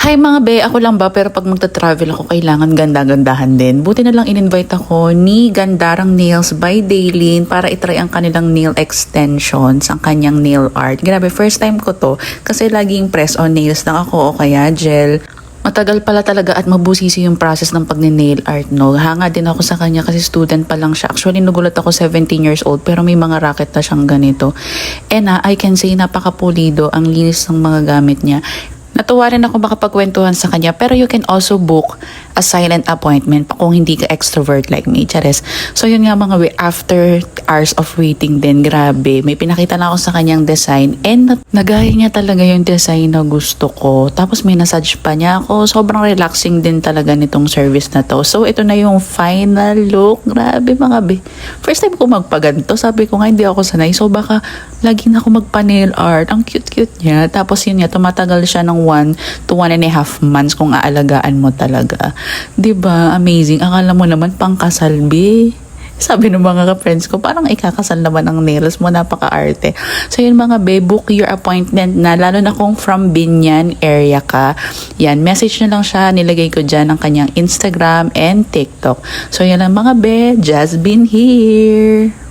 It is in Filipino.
Hi mga be, ako lang ba pero pag magta-travel ako kailangan ganda-gandahan din. Buti na lang in-invite ako ni Gandarang Nails by Daylin para itry ang kanilang nail extensions, ang kanyang nail art. Grabe, first time ko to kasi laging press on nails lang ako o kaya gel. Matagal pala talaga at mabusisi yung process ng pag-nail art, no? Hanga din ako sa kanya kasi student pa lang siya. Actually, nagulat ako 17 years old pero may mga racket na siyang ganito. And I can say napakapulido, ang linis ng mga gamit niya. Natuwa rin ako makapagkwentuhan sa kanya pero you can also book a silent appointment kung hindi ka extrovert like me, Chares. So yun nga mga way, after hours of waiting din, grabe, may pinakita na ako sa kanyang design and nagaya niya talaga yung design na gusto ko. Tapos may massage pa niya ako. Sobrang relaxing din talaga nitong service na to. So ito na yung final look. Grabe mga be. First time ko magpaganto. Sabi ko nga hindi ako sanay. So baka lagi na ako magpa-nail art. Ang cute-cute niya. Tapos yun nga, tumatagal siya ng 1 to 1.5 months kung aalagaan mo talaga. 'Di ba? Amazing. Akala mo naman pangkasalbi. Sabi ng mga ka-friends ko, parang ikakasal naman ang nails mo, napaka-arte. So yun mga be, book your appointment na, lalo na kung from Binyan area ka. Yan, message nyo lang siya, nilagay ko dyan ang kanyang Instagram and TikTok. So yan lang mga be, just been here.